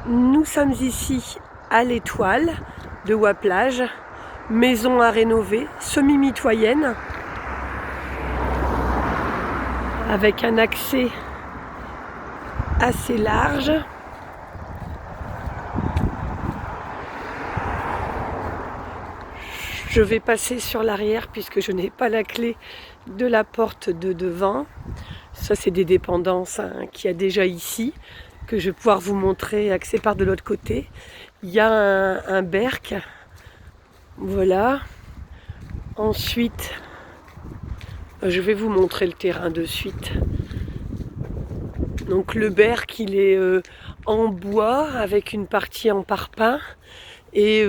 Nous sommes ici à l'Étoile de Waplage, maison à rénover, semi-mitoyenne, avec un accès assez large. Je vais passer sur l'arrière puisque je n'ai pas la clé de la porte de devant. Ça, c'est des dépendances qu'il y a déjà ici, que je vais pouvoir vous montrer, accès par de l'autre côté. Il y a un berc, voilà. Ensuite, je vais vous montrer le terrain de suite. Donc le berc, il est en bois avec une partie en parpaing et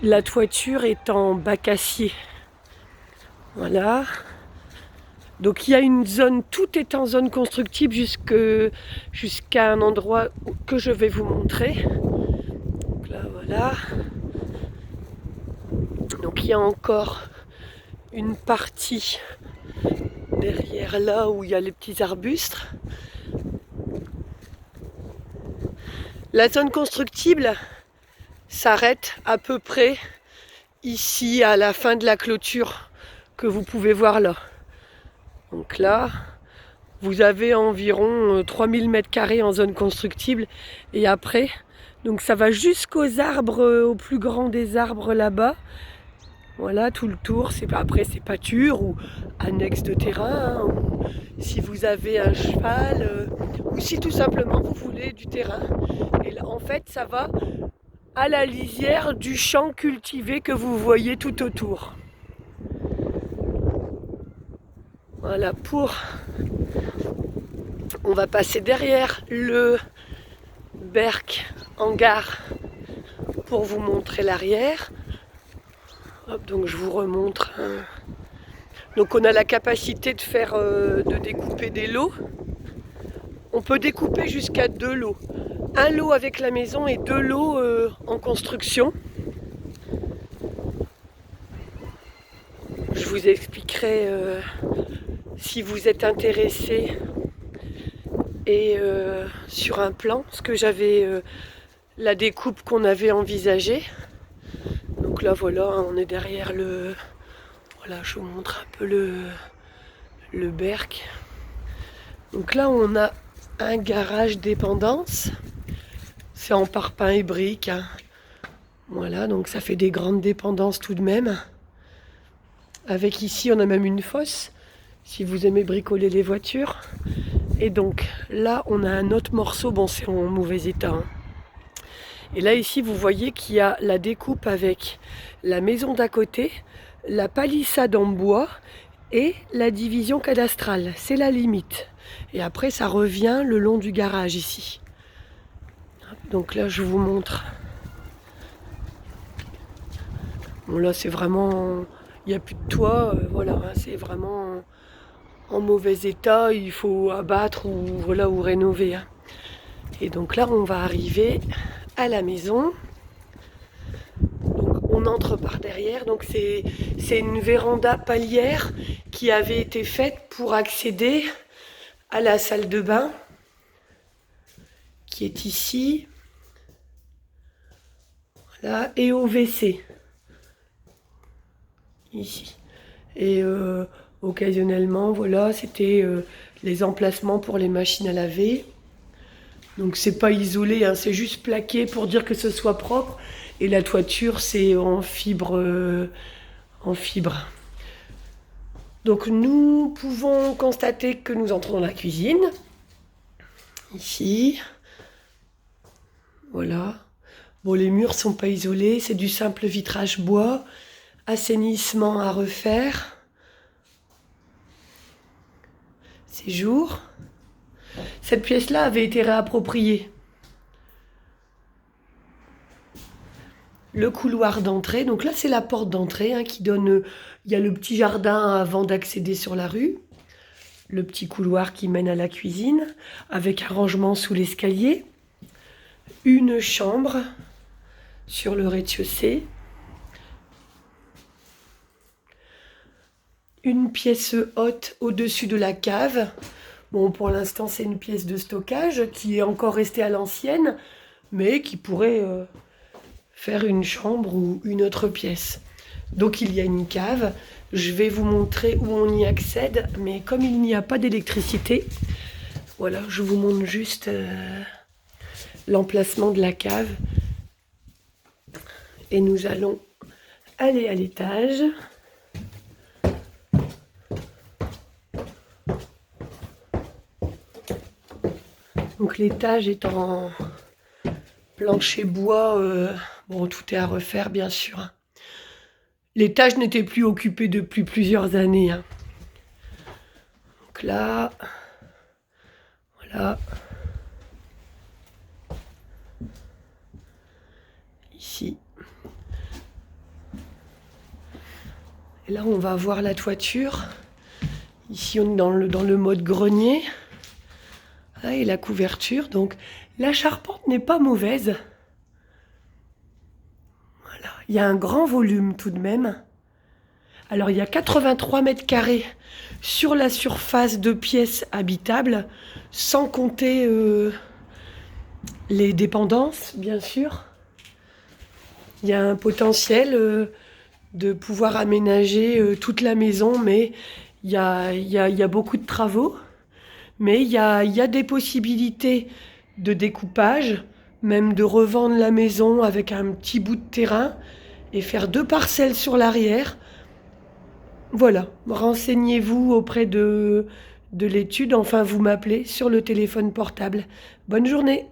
la toiture est en bac acier. Voilà. Donc il y a une zone, tout est en zone constructible jusqu'à un endroit que je vais vous montrer. Donc là, voilà. Donc il y a encore une partie derrière là où il y a les petits arbustes. La zone constructible s'arrête à peu près ici à la fin de la clôture que vous pouvez voir là. Donc là, vous avez environ 3000 m² en zone constructible et après, donc ça va jusqu'aux arbres, au plus grand des arbres là-bas. Voilà, tout le tour, après c'est pâture ou annexe de terrain, ou si vous avez un cheval, ou si tout simplement vous voulez du terrain. Et là, en fait, ça va à la lisière du champ cultivé que vous voyez tout autour. Voilà, on va passer derrière le berc hangar pour vous montrer l'arrière. Hop, donc je vous remontre. Donc on a la capacité de découper des lots. On peut découper jusqu'à 2 lots. Un lot avec la maison et 2 lots en construction. Je vous expliquerai si vous êtes intéressé et sur un plan, ce que j'avais, la découpe qu'on avait envisagée. Donc là voilà, on est derrière le... Voilà, je vous montre un peu le berc. Donc là on a un garage dépendance. C'est en parpaing et briques. Voilà, donc ça fait des grandes dépendances tout de même. Avec ici, on a même une fosse, si vous aimez bricoler les voitures. Et donc là, on a un autre morceau, bon c'est en mauvais état. Et là ici, vous voyez qu'il y a la découpe avec la maison d'à côté, la palissade en bois et la division cadastrale. C'est la limite. Et après, ça revient le long du garage ici. Donc là, je vous montre. Bon là, c'est vraiment... Il n'y a plus de toit, voilà, c'est vraiment en mauvais état, il faut abattre ou, voilà, ou rénover. Et donc là, on va arriver à la maison. Donc on entre par derrière, donc c'est une véranda palière qui avait été faite pour accéder à la salle de bain, qui est ici. Voilà, et au WC. Ici. Et occasionnellement, voilà, c'était les emplacements pour les machines à laver. Donc c'est pas isolé, hein, c'est juste plaqué pour dire que ce soit propre. Et la toiture, c'est en fibre, Donc nous pouvons constater que nous entrons dans la cuisine. Ici. Voilà. Bon, les murs sont pas isolés, c'est du simple vitrage bois. Assainissement à refaire. Séjour. Cette pièce-là avait été réappropriée. Le couloir d'entrée, donc là c'est la porte d'entrée qui donne... Il y a le petit jardin avant d'accéder sur la rue. Le petit couloir qui mène à la cuisine, avec un rangement sous l'escalier. Une chambre sur le rez-de-chaussée. Une pièce haute au-dessus de la cave Bon, pour l'instant, c'est une pièce de stockage qui est encore restée à l'ancienne, mais qui pourrait faire une chambre ou une autre pièce. Donc il y a une cave. Je vais vous montrer où on y accède, mais comme il n'y a pas d'électricité, voilà, je vous montre juste l'emplacement de la cave. Et nous allons aller à l'étage. Donc l'étage est en plancher bois. Bon, tout est à refaire, bien sûr. L'étage n'était plus occupé depuis plusieurs années. Donc là, voilà. Ici. Et là, on va voir la toiture. Ici, on est dans le mode grenier. Ah, et la couverture. Donc, la charpente n'est pas mauvaise. Voilà. Il y a un grand volume tout de même. Alors, il y a 83 mètres carrés sur la surface de pièces habitables, sans compter les dépendances, bien sûr. Il y a un potentiel de pouvoir aménager toute la maison, mais il y a beaucoup de travaux. Mais il y a des possibilités de découpage, même de revendre la maison avec un petit bout de terrain et faire 2 parcelles sur l'arrière. Voilà, renseignez-vous auprès de l'étude, enfin vous m'appelez sur le téléphone portable. Bonne journée!